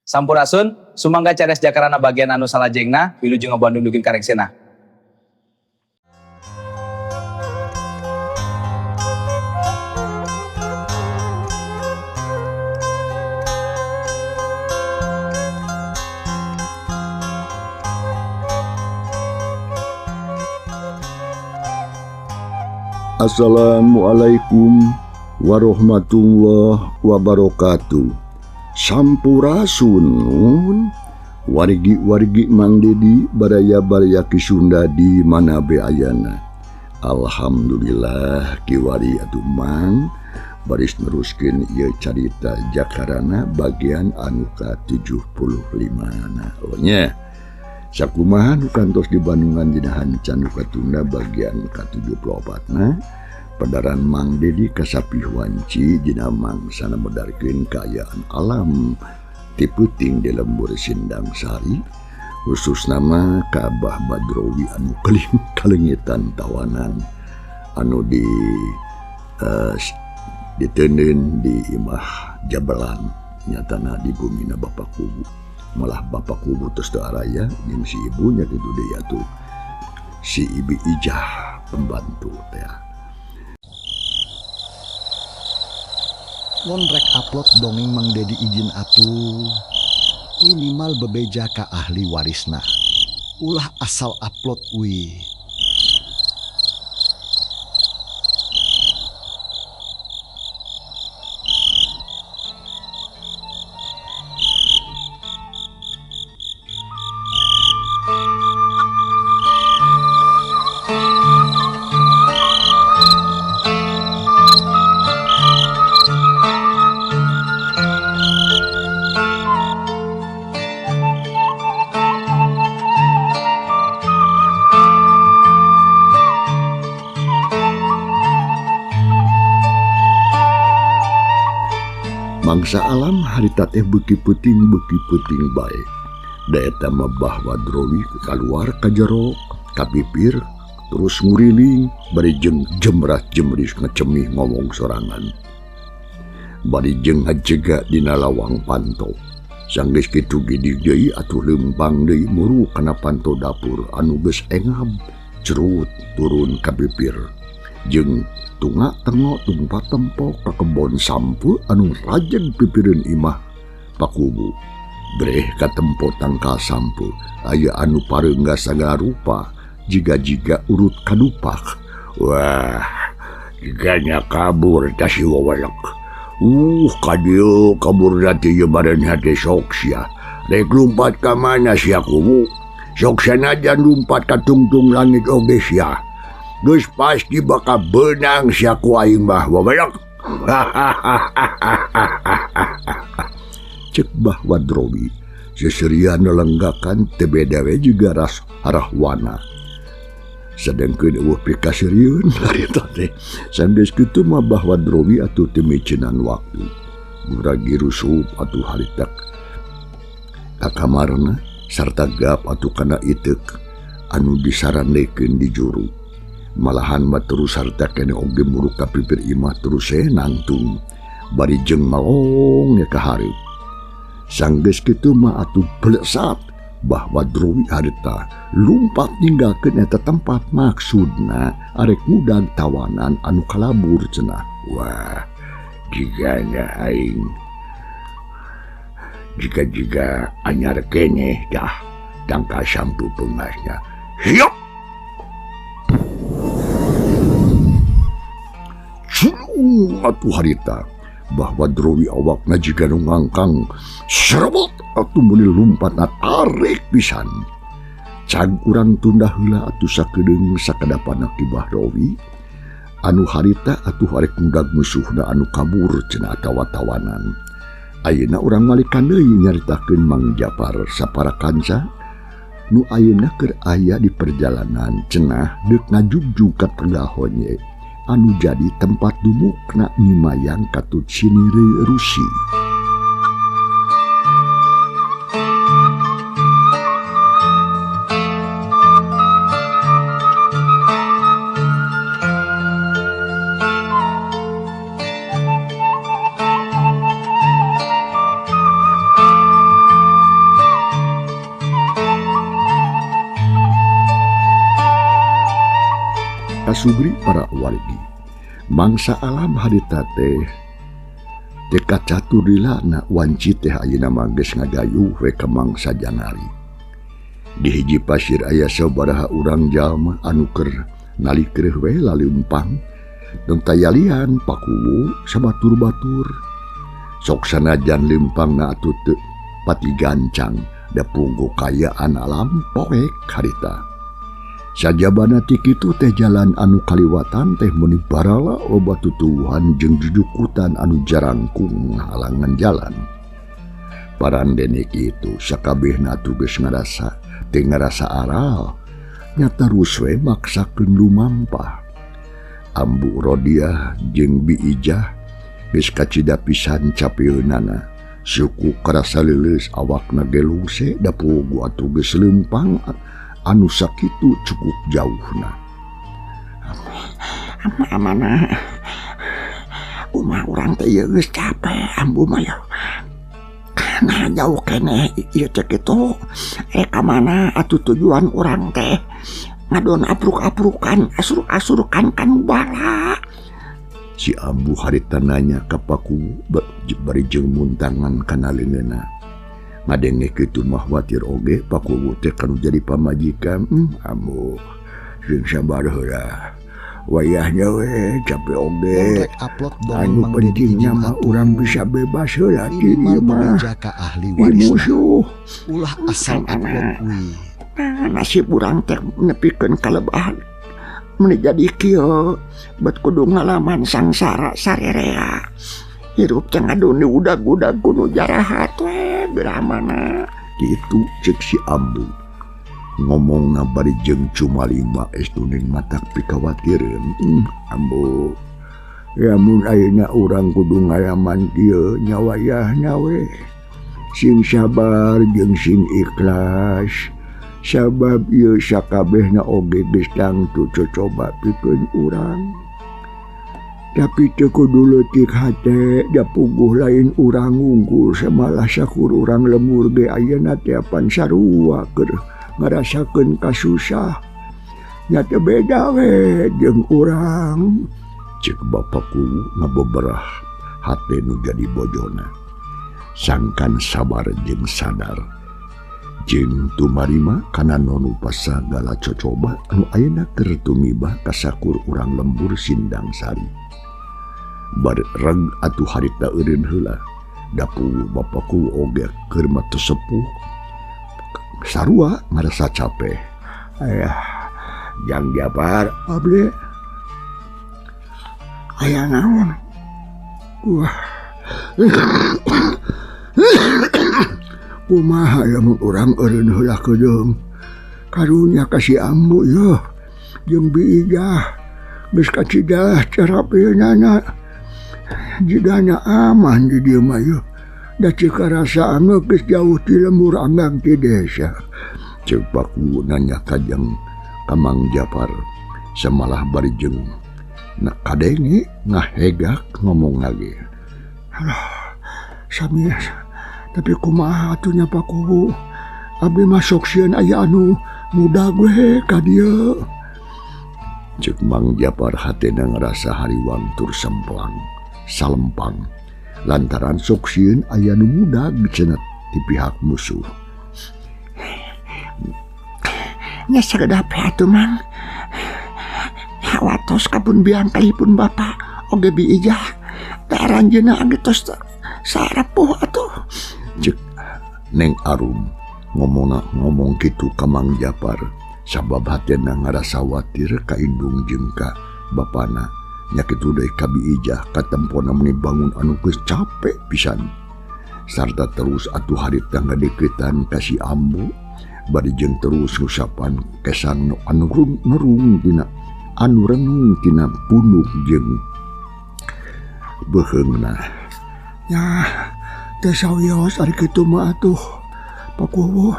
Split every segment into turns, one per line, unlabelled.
Sampurasun, sumangga cares jakarana bagian anu salajengna, wilujeng ngabandung dukin kareksena.
Assalamualaikum warahmatullahi wabarakatuh. Sampurasun wargi-wargi Mang Dedi baraya-baraya ki Sunda di mana be ayana. Alhamdulillah kiwari atuh Mang baris neruskeun ieu carita jakarana bagian anu ka-75 na. Nya sakumaha nu kantos di Bandungan dinahan can nu katunda bagian ka-74 na. Padaran Mang Dedi kasapih wanci dina mangsana medarkeun kaayaan alam ti peuting di lembur Sindang Sari, khusus nama ka Abah Badrowi anu kalengitan tawanan anu diteundeun di imah Jabelan nyatana di bumina Bapak Kubu. Malah Bapak Kubu tos teu araya jeung si ibunya kitu deui atuh si Ibi Ijah pembantu teh.
Mun rek upload dongeng Mang Dedi izin atuh minimal bebeja ka ahli warisna. Ulah asal upload we.
Mangsa alam harita teh beuki peuting bae. Da eta mah Bah Wadrowi kaluar ka jero kapipir terus nguriling bari jeung jemrat-jemris ngecemih ngomong sorangan. Bari jeung ngajega dina lawang panto. Sanggeus kitu gidi deui atuh leumpang deui muru kana panto dapur anu geus engab cerut turun kapipir. Jeung tungak tengok tumpat tempok ka kebon sampu anu rajin pipireun imah Pakubu. Breh ka tempo tangkal sampu aya anu pareungga sagala rupa jiga-jiga urut kadupak. Wah, jiganya kabur ta si wawalak. Kadieu kabur teh ieu badan hade sok sia. Rek lumpat ka mana sia Kubu? Sok sanajan lumpat ka tungtung langit oge sia. Geus pasti bakal benang sia ku aing mah wabalak. Cek Bah Wadrowi seserian nelenggakan teu beda we juga ras arahwana. Sedengkeun eueuh pikasirieun harita teh. Sanggeus kitu mah Bah Wadrowi atuh teu micenan waktu. Muragi rusup atuh harita ka kamarna sarta gap atuh kana iteuk anu disarandekeun di juru. Malahan mah terus harta kene oge muru kapipir imah terus nangtung bari jeung malong ya ka hareup. Sanggeus kitu mah atuh pelesat Bah Wadrowi harita lumpat ninggalkeun eta tempat maksudna arek ngudag tawanan anu kalabur cenah. Wah, jigana aing jika anyar keneh dah tangka sampu pengasnya. Hiop atuh harita Bah Wadrowi awakna jiga nu ngangkang serebot atuh muni lumpat tarik pisan. Can urang tunda heula atuh sakedeung sakadapana ki Wadrowi anu harita atuh arek ngudag musuhna anu kabur cenah tawa-tawanan. Ayeuna urang malikan deui nyaritakeun Mang Japar saparakanca nu ayeuna keur aya di perjalanan cenah deuk ngajugjug ka Tegahonye anu jadi tempat dumukna Nyimayang Katut Sinire Rusi. sugri para wargi. Mangsa alam harita teh teka catur dilana wanci teh ayeuna mah geus ngagayu we ka mangsa janari. Di hiji pasir aya sabaraha urang jalma anu keur nalikeureuh we laleumpang tong tayalian pakuwu sabatur-batur. Sok sanajan leumpangna atuh teu pati gancang da punggu kayaan alam poek harita. Sajabana ti kitu teh jalan anu kaliwatan teh meni barala loba tutuwuhan jeung jujukutan anu jarangkung halangan jalan. Parandene kitu sakabehna atuh geus ngarasa teu ngarasa aral nya terus we maksakeun lumampah. Ambu Rodiah jeung Bi Ijah geus kacida pisan capeunana suku karasa leuleus awakna gelungse da pugu atuh geus leumpang anu sakitu cukup jauhna.
Amana umah urang teh geus capek ambu mah ya. Nah jauh kene ieu teh kitu ka mana atuh tujuan urang teh ngadon apruk-aprukan asur-asurkan kan bala.
Si ambu harita nanya ka paku bari jeung muntangan kana leungeunna. Ngadenge kitu mah watir oge pakuwu teh kanu jadi pamajikan. Ambu jeung sabar heula. Wayahnya we capek oge.
Rek upload
Anu pentingnya mah urang bisa bebas heula ti ieu mah.
Jaka ahli warisna.
Musuh.
Ulah asal upload wi.
Nah nasib urang teh nepikeun kalebahan meni jadi kieu bet kudu ngalaman sangsara sarerea. Hirup teh ngadon udag-udag kudu jarahat we beramana.
Kitu cek si ambu. Ngomongna bari jeung cumalima estuning matak pikawatireun. Ambu lamun ayeuna urang kudu ngalaman kieu nya wayahna we. Sing sabar jeung sing ikhlas. Sabab ieu sakabehna oge geus tangtu cocoba pikeun urang. Tapi teu kudu leutik hate da puguh lain urang unggul samalah sakur urang lemur ge ayeuna teh apan sarua keur ngarasakeun kasusah. Nya teu beda we jeung urang. Cek bapakku ngabeberah hate nu jadi bojona. Sangkan sabar jeung sadar. Jeung tumarima kana nonu pasagala cocoba anu ayeuna keur tumibah ka sakur urang lembur Sindang Sari. Bareg atuh harita eureun heula dapu bapakku oge keur matu sepuh sarua ngarasa capek. Ayah Jang Japar abdi
Aya naon?
wah kumaha lamun urang eureun heula kedeung karunya ka si ambu yeuh jeung Bi Ijah geus kacida cara peunana. Jidana aman di dieu mah yeuh. Da ceuk karasaan geus jauh ti lembur anggang ti desa. Ceuk paku nanya ka Jang Kamang Japar samalah bari jeung kadenge ngahegak ngomong lagi. Alah sami tapi kumaha atunya paku. Abdi mah sok sieun aya anu mudag we ka dieu. Ceuk Mang Japar hatena ngarasa hariwang tur salempang lantaran sok sieun aya nu mudag cenah ti pihak musuh.
Nya saredap atuh Mang. Hawatos kabun biang kalipun Bapak oge Bi Ijah. Da aranjeunna tos sarepuh atuh.
Cek Neng Arum ngomong kitu ka Mang Japar sabab hatena ngarasa watir ka indung jeung ka bapana. Nya kitu deui ka Bi Ijah katempona meni bangun anu geus capek pisan. Sarta terus atuh harita ngadeukeutan ka si ambu bari jeung terus ngusapan kesan anu renung tina punuk jeung beheungna.
Ya teu sawios ari kitu mah atuh pakuwu.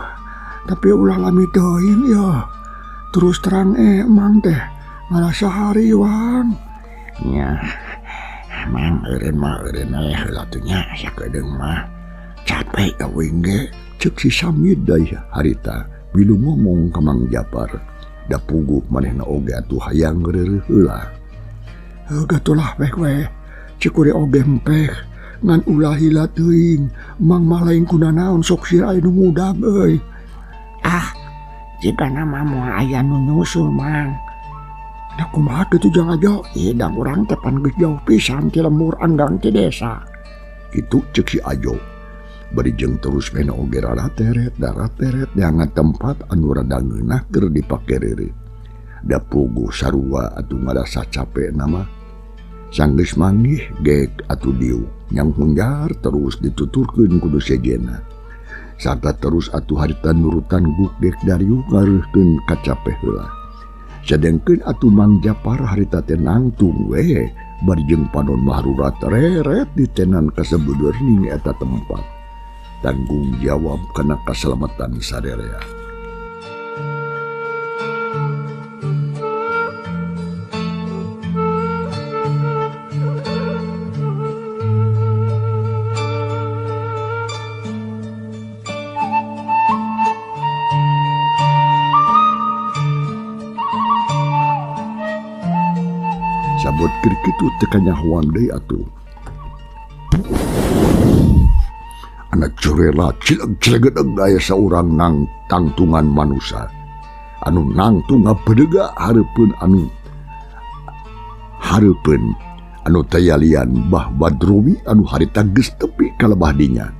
Tapi ulah lami teuing ya. Terus terang Mang teh ngarasa hariwang. Nya Mang eureun heula tuh nya sakedeung mah capek euing ge.
Cek si Samid dai harita bilu ngomong ka Mang Japar Da puguh manehna oge atuh hayang ngeureuh heula.
Gatulah peh we. Cikuri oge empeh. Ngan ulah hila teuing. Mang malaing kunanaon sok sira anu mudag euy. Jika nama moal aya nu nyusul mang. Da kumaha kitu jang aja. Idang urang teh pan geus jauh pisan ti lembur anggang ti desa.
Kitu ceuk si Ajo. Bari jeung terus pena oge rada teret diangat tempat anu rada ngeunah keur dipake reureuh. Da puguh sarua atuh ngarasa capek nama. Sanggeus manggih geek atuh diu nyang hunggar terus dituturkeun kudu sejena. Sarta terus atuh harita nurutan gugdek Daryu ngareuhkeun kacape heula. Sadengkeun atuh Mang Japar harita teh nangtung we bari jeung panon mahrurat reret ditenan kasebeudeur ning eta tempat. Tanggung jawab kana kaselamatan sadarea. Sabot keur kitu teu kanyahoan deui atuh. Anak curela cileg-cilegedeg aya saurang nang tangtungan manusia. Anu nangtung ngapedega hareupeun anu tayalian Bah Badrowi anu harita geus tepi kalebah dinya.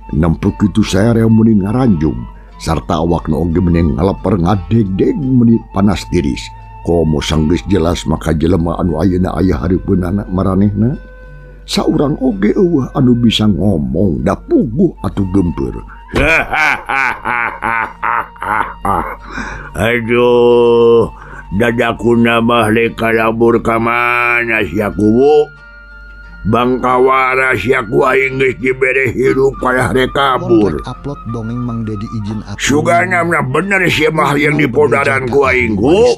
Nempuh kitu saere muni ngaranjung sarta awakna oge meni ngaleper ngadeg-deg meni panas tiris. Komo sanggeus jelas maka jelema anu ayeuna aya hareupeun anak maranehna. Saurang oge eueuh anu bisa ngomong da puguh atuh gempeur.
Aduh, dadakuna mah le kalabur ka mana sia kubu. Bangkawara sia ku aing geus dibere hirup payah rek kabur.
Upload dongeng Mang Dedi izin atuh.
Sugana bener sia mah yang dipodaran ku aing ku.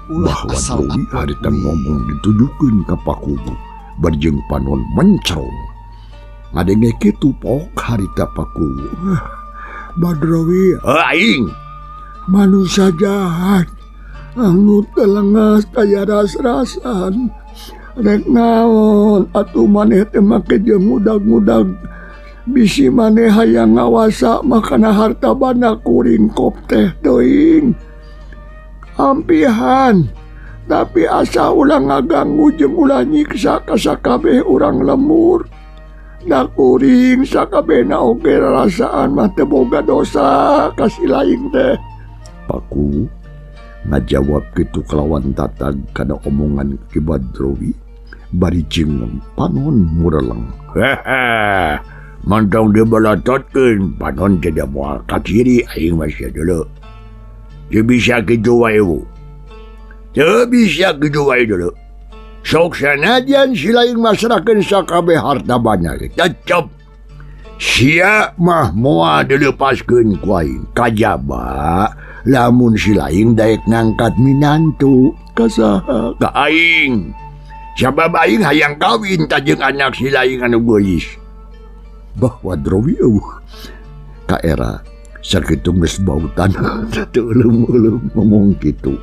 Bah Badrowi harita ngomong ditujukeun ka pakubu. Barjeng panon mencerong. Ngadenge kitu pok harita pakubu.
Badrowi
Aing
manusia jahat. Anu telengas kaya ras-rasan. Rek naon atuh maneh teh make jeung mudag-mudag. Bisi maneh hayang ngawasa makana harta bana kuring kop teh teuing. Ampihan. Tapi asa ulang ngaganggu jeung ulah nyiksa ka sakabeh urang lemur. Da kuring sakabehna oge rasaan mah teu boga dosa ka si laing teh.
Paku ngajawab kitu kelawan tatag kana omongan Ki Badrowi. Bari jeung panon mureleng.
Mantong dia balatotkeun panon tidak moal kaciri aing masih dulu. Teu bisa kitu wae bu. Teu bisa kitu wae dulu. Sok sanajan si laing masrakeun sakabeh harta banyak. Tetep sia mah moal dilepaskeun ku aing. Kajaba lamun si laing daek ngangkat minantu ka saha? Ka aing. Sabab aing hayang kawin ta jeung anak si laing anu geus.
Bah Badrowi eueuh ka era sakitu geus bautan teu euleuh ngomong kitu.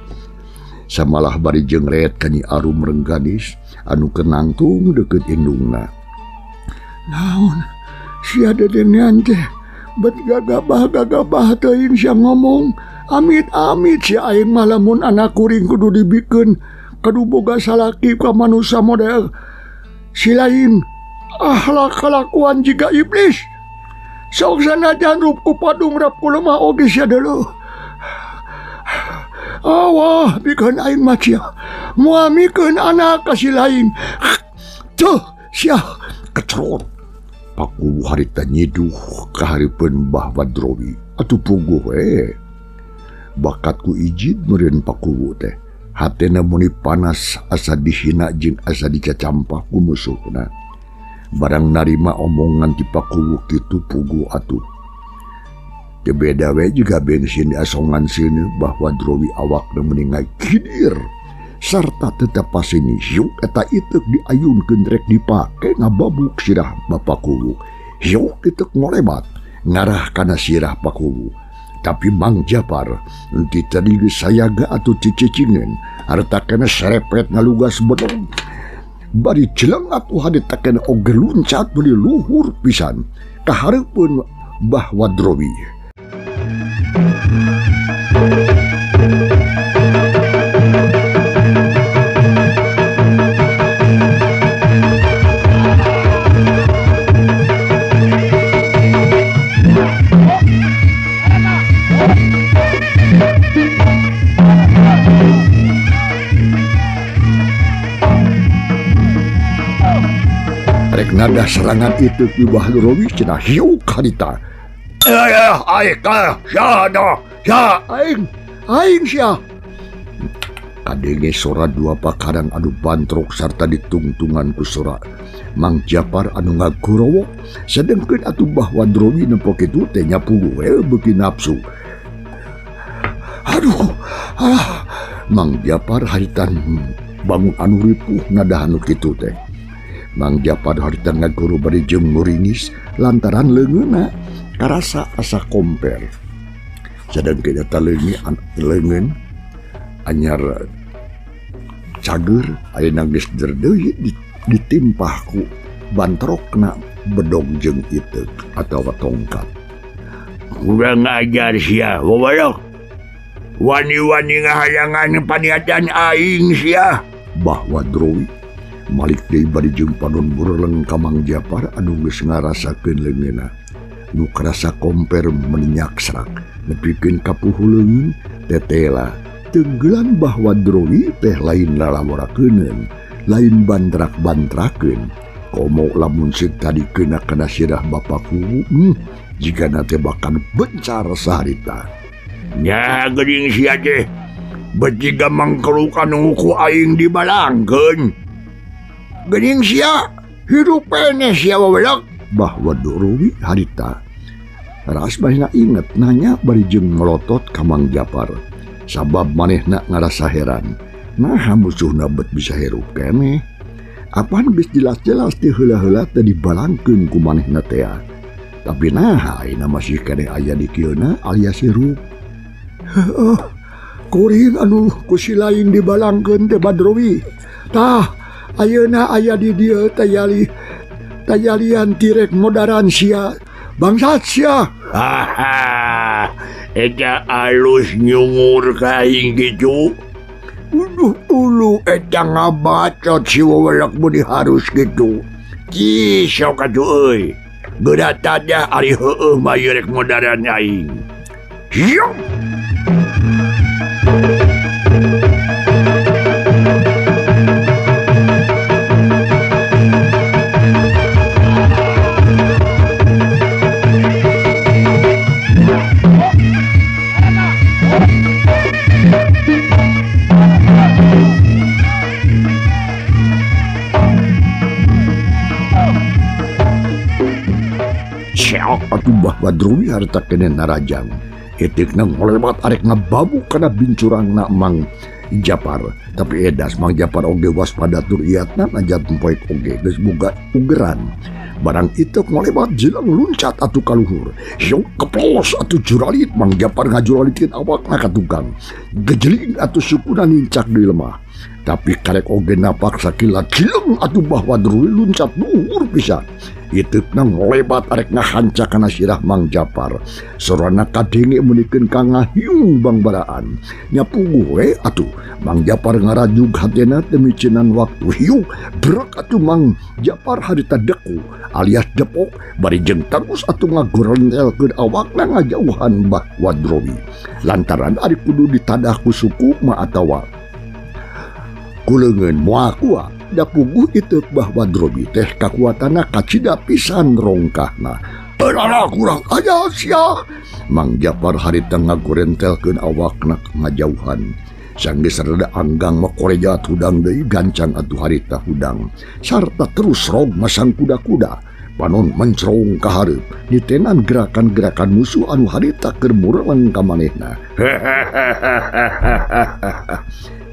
Samalah bari jeung reet ka Nyi Arum Rengganis anu kenangtung deukeut indungna.
Naon sia dedengan teh bet gagabah teuing sia ngomong. Amit-amit si aing mah lamun anak kuring kudu dibikeun kudu boga salaki ka manusia model si lain akhlak kalakuan jiga iblis. Sok sanajan rup ku padung rap ku lemah oge sia deuleuh. Awah bikeun aing mah sia moal mikeun anak ka si lain. Tuh sia
Kecerot. Paku harita nyiduh ka hareupeun Bah Badrowi atuh puguh we. Bakatku ijid meureun pakuwu teh. Hatena muni panas asa dihina jeung asa dicacampah ku musuhna. Barang narima omongan ti pakuwu kitu puguh atuh. Teu beda we juga bensin diasongan seuneu Bah Badrowi awakna meningai kidir. Sarta tetep pasini hiuk eta itek diayunkeun rek dipake ngababuk sirah Bapak Kuwu. Hiuk itek ngolebat ngarah kana sirah Pakuwu. Tapi Mang Japar nanti tadi sayaga atau cicicingan harta kena serepet ngalugas bedong. Bari jelang atuh hadita kena oge luncat beli luhur pisan kahareupeun Mbah Wadrowi. Rek nada serangan itu di Mbah Wadrowi cenah hiu kadita. Aing sia. Kadenge sora dua pakarang anu bantrok sarta ditungtungan ku sora Mang Japar anu ngagurowok sedengkeun atuh Mbah Wadrowi nempo kitu teh nyapu we beuki nafsu. Aduh, Mang Japar haritan bangun anu ripuh nada anu kitu teh. Mang Japar haritan ngaguru bari jeung muringis lantaran leungeunna karasa asa komper. Sadengkeun eta leungeun anyar cager ayeuna geus deui ditimpah ku bantrokna bedog jeung ieu atawa tongkat.
Kurang ajar sia, wawalah. Wani-wani ngahayangan paniatan aing sia.
Mbah Wadrowi malik deui bari jeung panon bureleng ka Mang Japar anu geus ngarasakeun leungeunna. Nu karasa komper meninyak serak nepikeun ka puhu leungeun tetela tenggelan Mbah Wadrowi teh lain lalamorakeun, lain bantrak-bantrakeun. Komo lamun seuk tadi kana sirah bapakku, jigana teh bakal bencar saharita.
Nya geuning sia teh beciga mangkelukan ku aing dibalangkeun. Geuning sia hirup pene sia wawalah.
Mbah Wadrowi harita ras bahina inget nanya bari jeung melotot ka Mang Japar. Sabab manehna ngarasa heran, nah musuhna bet bisa hirup keneh. Apaan geus jelas-jelas teh heula-heula teh dibalangkeun ku manehna teh. Tapi nah ayeuna masih keneh aya di kieuna alias hirup.
Heuh, kuring anu ku si lain dibalangkeun teh Wadrowi. Tah, ayeuna aya di dieu tayalian tirek modaran sia. Bangsat sia.
Haha, eta alus nyungur ka aing kitu.
Ulu eta ngabacot si wawalak budi harus gitu.
Kisau katu euy. Geura tanda ari heueuh mah rek modaran aing. Hiu.
Atuh Mbah Wadrowi harta kene narajang etikna ngolebat arek ngababu kana bincurangna Mang Japar. Tapi edas Mang Japar oge waspada tur iatna najat poek oge geus boga ugeran. Barang itu ngolebat jelang luncat atuh kaluhur. Yung keplos atuh juralit Mang Japar ngajuralitkeun awakna ka tukang. Gejeling atuh sukuna nincak deui lemah. Tapi karek oge napak sakilat cileng atuh Mbah Wadrowi luncat luhur pisan. Iteupna ngolebat arek ngahanca kana sirah Mang Japar. Sorana kadenge meunikeun ka ngahiung bangbaraan. Nyapuguh we atuh Mang Japar ngarajug hatena demi cenah waktu hiu berak atuh Mang Japar harita deku alias depok bari jeung terus atuh ngagorentelkeun awakna ngajauhan Mbah Wadrowi. Lantaran ari kudu ditadah ku suku ma atawa kuleungeun moal kuat. Da puguh itu Mbah Wadrowi teh kakuatanna kacida pisan rongkahna. Alah kurang aja sia. Mang Japar harita ngagorentelkeun awakna ngajauhan. Sanggeus rada anggang makoreja hudang deui gancang atuh harita hudang. Sarta terus rog masang kuda-kuda. Panon mencrong ka hareup nitenan gerakan-gerakan musuh anu harita keur mureleng ka manehna.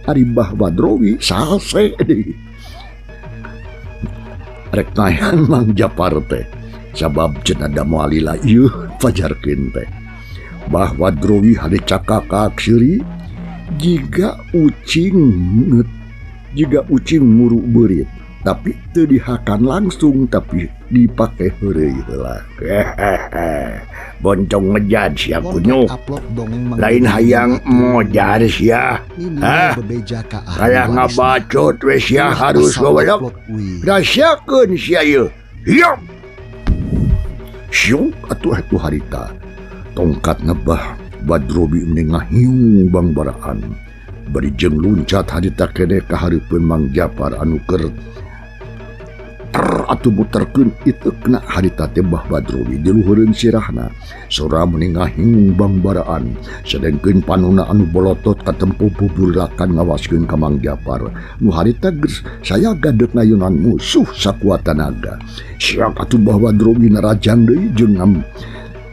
Ari Mbah Wadrowi sase deui. Rek nayan Mang Japar teh sabab cenah da moal lila ieu pajarkeun teh. bahwa Drowi hari cakakak seri jika ucing muruk berit tapi teu dihakan langsung tapi dipakai heureuy heula. Boncong ngejad sia kunyuk.
Upload dongeng Mang
Lain
Dedi
hayang
anu
mojar sia.
minimal bebeja ka ahli
Kayak
warisna.
ngabacot we sia
Ulah
harus
asal
gawalak.
upload we.
Rasyakeun sia ieu. Hiap. Syung atuh harita. Tongkat ngebah Badrobi menengah hiung bang baraan. Bari jeung luncat harita kene ka hareupeun Mang Japar anu keur atuh muterkeun itu kena harita teh Mbah Badrowi di luhureun sirahna sora menengah hiung bang baraan sedengkeun panuna anu bolotot katempo bubulakan ngawaskeun ka Mang Japar nu harita geus saya gadek ngayunan musuh sakuat tenaga siap atuh Mbah Badrowi narajang deui jeung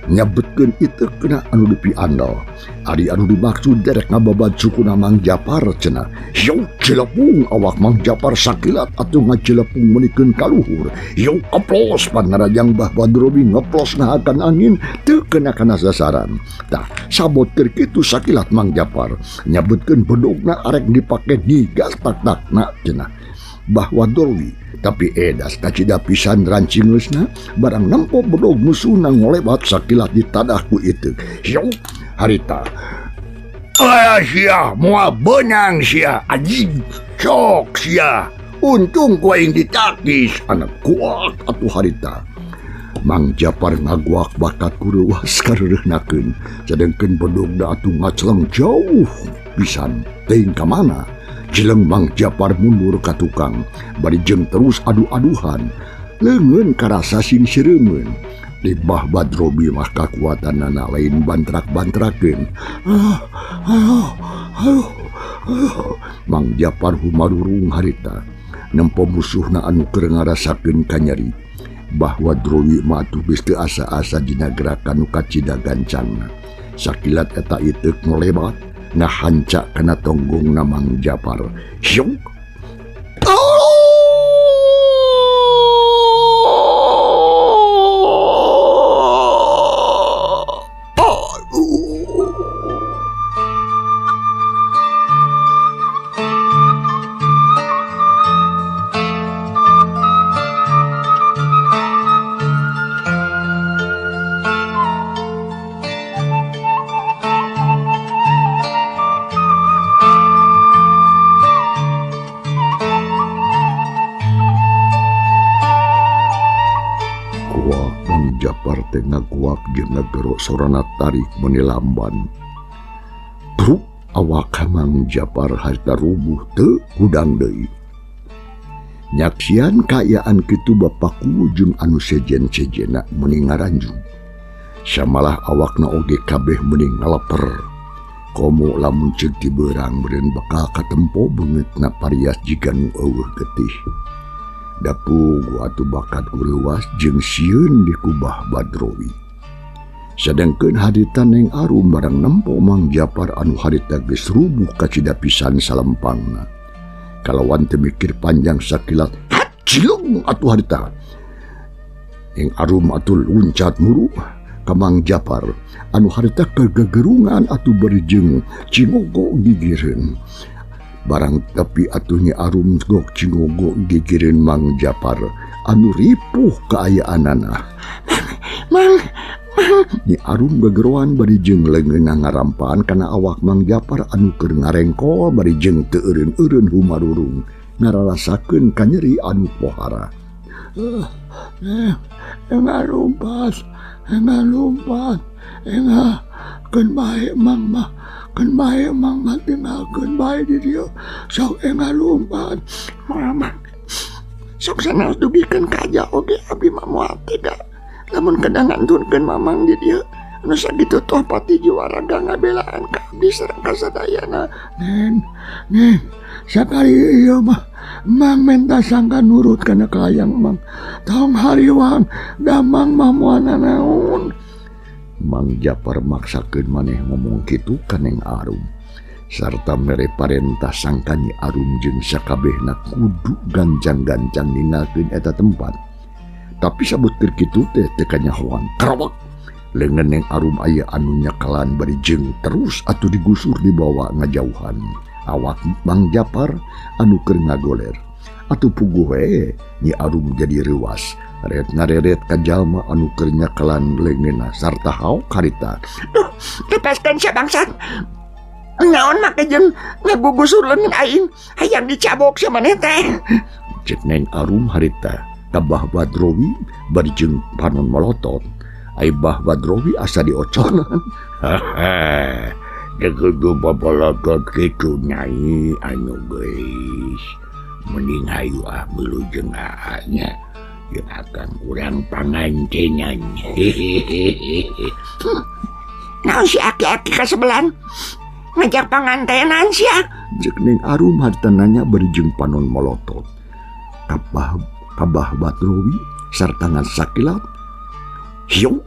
nyabetkeun itu kena anu depi andal ari anu dimaksud derek ngababad sukuna Mang Japar cenah yang jelepung awak Mang Japar sakilat atuh ngajelepung menikeun kaluhur yang keplos pan narajang Mbah Badrowi ngeplos nahakan angin teu kena kana sasaran tah sabot keur kitu sakilat Mang Japar nyabetkeun bedogna arek dipake nigas tak-takna cenah Mbah Badrowi tapi edas kacida pisan rancingeusna barang nempo bedog musuhna ngolewat sakilat ditadahku itu yang harita sia moal benang sia anjing sok sia untung ku aing ditakis anak kuat atuh harita Mang Japar ngaguak bakat kureuwas kareureunnakeun sedengkeun bedogna atuh ngacleng jauh pisan teuing ka mana jeleng Mang Japar mundur ka tukang bari jeung terus adu-aduhan leungeun karasa sing sireumeun di Mbah Badrowi mah kakuatanna lain bantrak-bantrakeun Mang Japar humarurung harita nempo musuhna anu keur ngarasakeun kanyeri Mbah Badrowi mah atuh geus teu asa-asa dina gerakan nu kacida gancangna sakilat eta ieu ngolewat ngahancak kana tonggongna Mang Japar syung Japar teh ngaguak jeung ngagero sorana tarik menilamban. Truk awak Mang Japar harita rubuh teu hudang deui. Nyaksian kaayaan kitu bapakku jeung anu sejen-sejena meuning ngaranjung. Samalah awakna oge kabeh meuning ngaleper. Komo lamun ceuk ti beurang beureun bakal katempo beungeutna parias jiga nu eueuh getih. Dapung atuh bakat kureuwas jeung sieun di Mbah Badrowi. Sedengkeun harita Neng Arum barang nempo Mang Japar anu harita geus rubuh kacida pisan salempangna. Kalawan teu mikir panjang sakilat, hacilung atuh harita. Neng Arum atuh luncat muru ka Mang Japar anu harita kegegerungan atuh bari jeung cingogo gigireun. Barang tapi atuhnya Arum gok cingogo gigireun Mang Japar anu ripuh kaayaanana. Mang Nyi Arum gegeroan bari jeung leungeunna ngarampaan kana awak Mang Japar anu keur ngarengkol bari jeung teu eureun-eureun humarurung ngararasakeun kanyeri anu pohara. Enggak lumpat, keun bae Mang mah. Kan bae Mang mah tinggalkeun bae di dieu. Sok enggak lumpat. Mama. Sok sana dugikeun kaja oge abdi mah moal tega. Lamun kadang ngantunkeun Mamang di dieu. Anu sakitu toh pati jiwa raga ngabelaan ka abdi sareng kasadayana. Neng, sakali ieu mah Mang menta sangka nurut kana kayang Mang. Tong hariwang da Mang mah moal nanaon. Mang Japar maksakeun maneh ngomong kitu ka Neng Arum sarta mere parentah sangka Nyi Arum jeung sakabehna kudu gancang-gancang ninggalkeun eta tempat. Tapi sabut keur kitu teh teu kanyahoan karawak Lengan yang arum aya anu nyakalan bari jeung terus atuh digusur dibawa ngajauhan. Awak Mang Japar anu keur ngagoler. Atuh puguh we nyi arum jadi rewas. Ret ngareret ka jalma anu keur nyakalan leungeunna sarta haok harita.
Duh, lepaskan sia bangsat. Naon make jeung ngagugusur leungeun aing, hayang dicabok sia maneh teh.
Cek Neng Arum harita ka Bah Badrowi bari jeung panon molotot. Ai Bah Badrowi asa dioconan.
Haha, dekudu babolotot kitu nyai anu geus. Mending hayu meulu jeung aanya. Yang akan kurang pangancenan. Naon si aki-aki kasebelan ngajak pangantenan sia.
Cek Neng Arum harita nanya bari jeung panon molotot. Kabah Badrowi sarta ngan sakilat. Hiu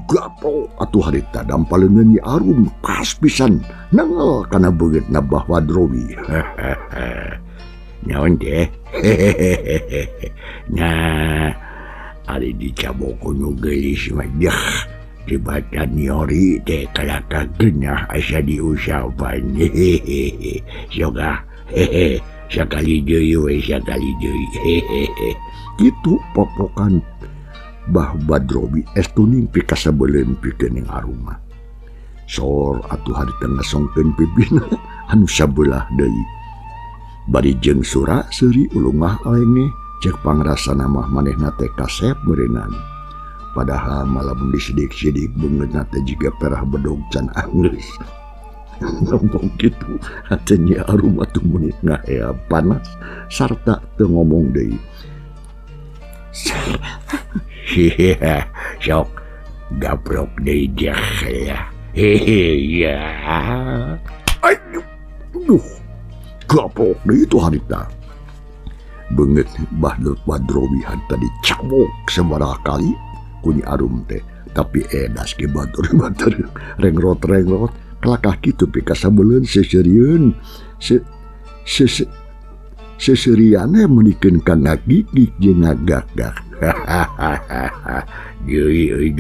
gapo atuh harita dampaleungeun Nyi Arum kas pisan nangel kana beungeutna Bah Badrowi.
Naon teh? Nah, ari dicabok nu geulis mah dibatan nyori teh kalaka geunah asa diusapan. Soga sakali deui we sakali deui.
Itu popokan Bah Badrowi estu nimpi kasabeuleun pikeun Neng Arum. Sor atuh harita ngasongkeun pipina anu sabelah deui. Bari jeung sura seuri ulungah alenge cek pangrasana mah manehna teh kasep meureunnan. Padahal malam disidik-sidik beungeutna teh jiga perah bedog can anggeus. Ngomong gitu hate Nyi Arum atuh meuni ngaea panas sarta teu ngomong deui.
Sok gaprok deui dah ya. Ya.
Aduh, gaprok deui itu harita. Beungeut Bah Badrowi harita dicabok sabaraha kali ku Nyi Arum teh, tapi edas ge batur-batur rengrot-rengrot kelakah kitu pi kasabeuleun seserieun. Seseriane menikeun kana gigik jeung ngagak-gak.
Deui euy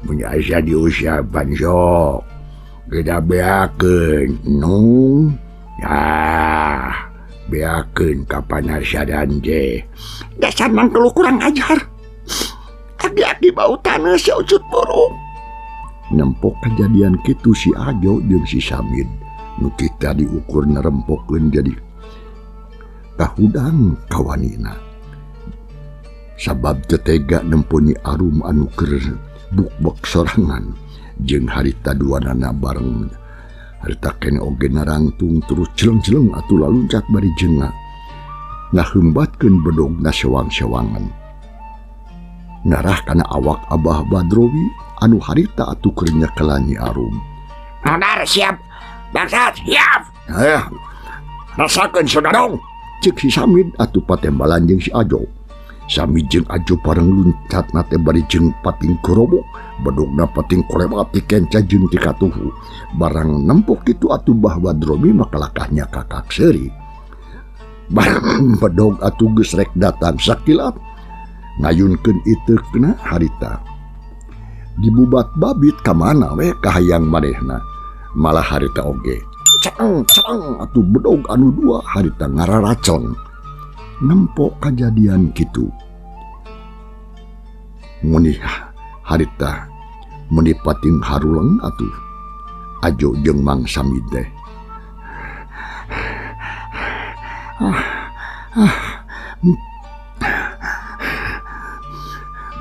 mun asa diusapan sok. Kita beakeun nung. Ya, beakeun kapanasaran teh. Dasar mangkelu kurang ajar. Aki-aki bau taneuh sia ucut burung.
Nempok kejadian kitu si Ajo jeung si Samid nu kita diukur nerempokeun jadi kahudang kawanina. Sabab tetega nempo Nyi Arum anu keur bukbek sorangan jeung harita duanana bareng. Harita kene oge narangtung terus celeng-celeng atuh laluncat bari jeung ngaheumbatkeun bedogna sewang-sewangan. Ngarah kana awak Abah Badrowi anu harita atuh keur nyakelan Nyi Arum.
Nodar siap. Bangsat siap.
Rasakeun saudara. Cek si Samid atuh patembalan jeung si Ajo. Samid jeung Ajo pareng luncatna teh bari jeung pating kerobok. Bedogna pating korebat ti kenca jeung ti katuhu. Barang nempok kitu atuh Bah Badrowi makalakahnya kakak seuri. Barang bedog atuh geus rek datang sakilat. Ngayunkeun iteukna harita. Dibubat babit ka mana we kahayang manehna. Malah harita oge cang atuh bedog anu dua harita ngararacon. Nempok kejadian kitu. Muni harita meni pating haruleng atuh Ajo jeung Mang Samid teh.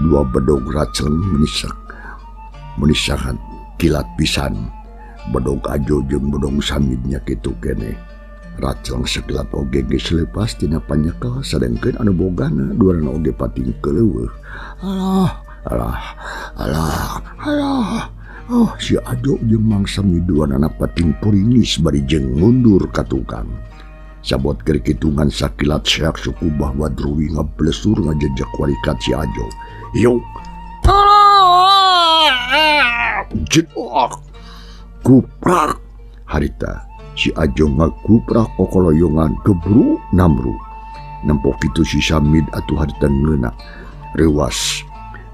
Dua bedog racun menisakan kilat pisan. Bedog Ajo jeung bedog Samidnya kitu kene. Racun sekilat oge geus leupas tina panyekel sadengkeun anu bogana duarana oge pating keleuweuh. Alah. Oh, si Ajo jeung Mang Samid duanana pating puringis bari jeung mundur ka tukang. Sabot keur kitungan sakilat seak suku Bah Badrowi ngablesur ngajejak warikat si Ajo. Yo. Jedok. Kuprak harita si Ajo ngakuprak kokoloyongan kebru namru. Nempok itu si Samid atuh harita ngeuna rewas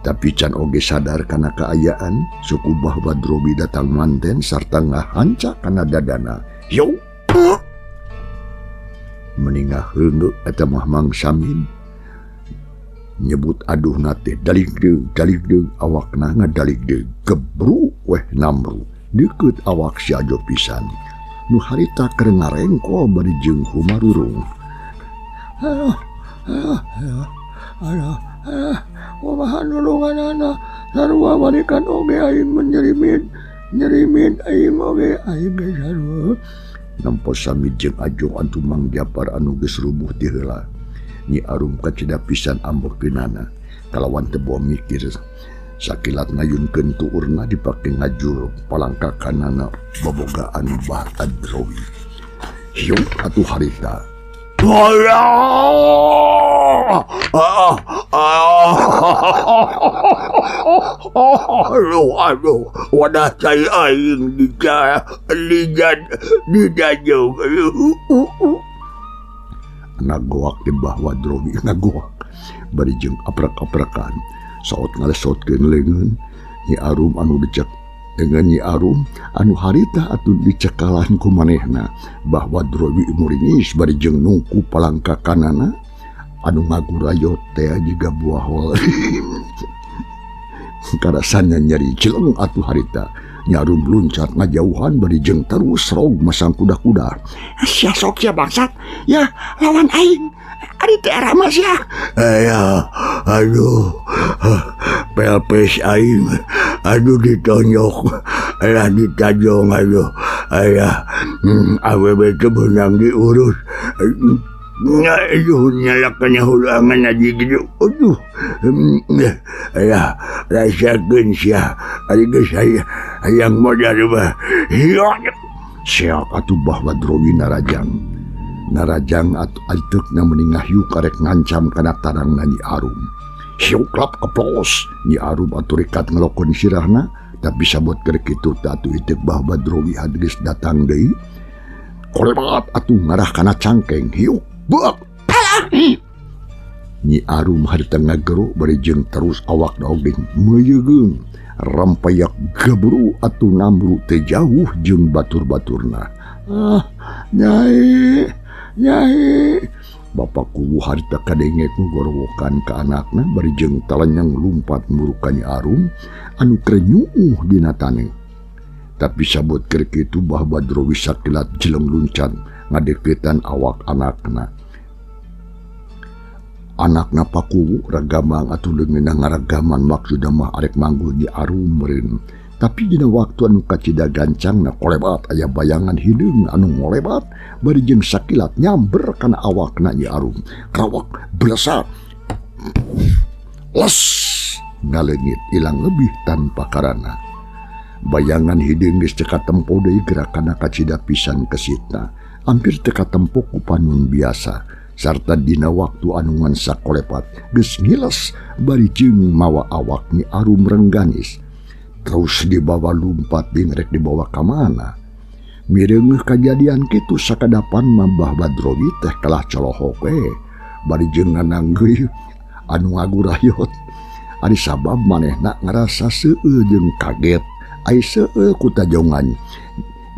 Tapi can oge sadar kana kaayaan suku bahwa Drowi datang manten sarta ngahanca kana dadana. Yo, meningah heungeu eta mah Mang Samin nyebut aduh nate daligdeug awakna ngadaligdeug gebru weh namru deukeut awak si ajo pisan nu harita keur ngarengkol bari jeung humarurung.
Kumaha nulunganana sarua balikan oge aing nyerimin aing oge aing ge sarua.
Nampo sami jeung ajo anu Mang Japar anu geus rubuh ti heula. Nyi Arum kacida pisan ambekeunana kalawan teu boa mikir sakilat ngayunkeun tuurna dipake ngajul palangka kanana bobogaan Bah Adrowi. Hiu atuh harita.
Aduh, wadah cai aing dijajau.
Ngagoak di bahwa Drowi ngagoak bari jeung aprak-aprakan saot ngalesotkeun leungeun Nyi Arum anu dicek dengan Nyi Arum anu harita atuh dicekalan ku manehna bahwa Drowi muringis bari jeung nungku palangka kanana anu ngagurayot teh jiga buah wol. Karasannya nyeri cileng atuh harita Nyi Arum luncat ngajauhan bari jeung terus rog masang kuda-kuda.
Sia sok sia bangsat, ya lawan aing. Ari teh era mah sia.
Aduh, pelpes aing, aduh ditonyok, ditajong, aduh, awewe teh beunang diurus. Nyalakannya hulangan aja gitu. Aduh, rasakan sia. Adik saya yang modal bah.
Siak atuh bahwa Drowi narajang atuh aliteukna meningah hiu karek ngancam kana tarangna Nyi Arum. Siuk klap keplos Nyi Arum atuh rekat ngelokon sirahna tapi sabot keur kitu teh atuh itek bahwa Drowi hadgeus datang deui. Kolebat atuh ngarah kana cangkeng hiu. Buak! Nyi Arum harita ngagero bari jeung terus awak daogeng meyegeung rampayak geburu atuh nambru teh jauh jeung batur-baturna.
Nyai
Bapak kubu harita kadengek ngogorowokan ka anakna bari jeung talanyang lumpat muru ka Nyi Arum anu krenyuuh dina taneuh. Tapi sabot keur kitu bahwa Drowi sakilat jeleng luncat ngadeketan awak anakna. Anakna pakuwu ragamang atuh leungeunna ngaragaman maksudna mah arek manggul Nyi Arum meureun. Tapi dina waktu anu kacida gancangna kolebat aya bayangan hideung anu ngolebat bari jeung sakilat nyamber kana awakna Nyi Arum. Krawak belesat. Les ngaleungit ilang lebih tanpa karana. Bayangan hideung geus teu katempo deui gerakanna kacida pisan kesitna. Hampir teu katempo ku panun biasa. Sarta dina waktu anu ngan sakolepat geus ngiles bari jeung mawa awak Nyi Arum rengganis. Terus dibawa lumpat dingrek dibawa ka mana. Mireungeuh kajadian kitu sakadapan mah bahwa Drowi teh kalah colohok bari jeung ngananggeui anu ngagurayot. Ari sabab manehna ngarasa seueur jeung kaget. Ai seueur ku tajongan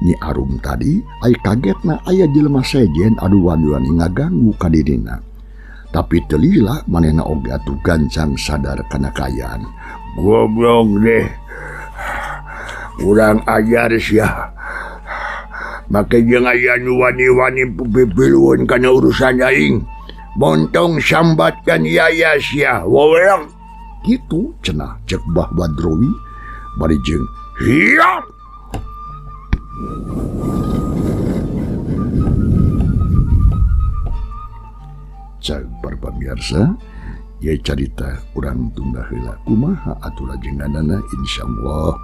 Nyi Arum tadi, ai kagetna aya jelema sejen adu wani-wani ngaganggu ka dirina. Tapi teu lila manehna oge atuh gancang sadar kana kaayaan.
Goblok deh. Urang ajar sia. Make jeung aya nu wani-wani pipilueun kana urusan aing. Montong sambatkan yaya sia. Weweang.
Kitu cenah cek bahwa Drowi bari jeung
hiap.
Cak para pamirsa, ya carita urang tunda heula kumaha atuh lajenganana insyaallah.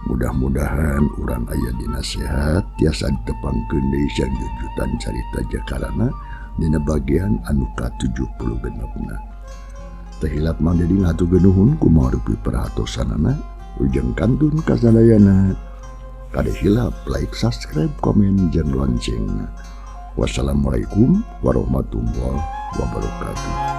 Mudah-mudahan urang aya dina sehat tiasa ditepangkeun deui sanjujutan carita jakarana dina bagian anu ka-76. Teu hilap Mang Dedi ngatukeun nuhun kumaha rupi perhatosanana ujang kantun kasadayana. Kada hilap like, subscribe, komen, jeung loncengna. Wassalamualaikum warahmatullahi wabarakatuh.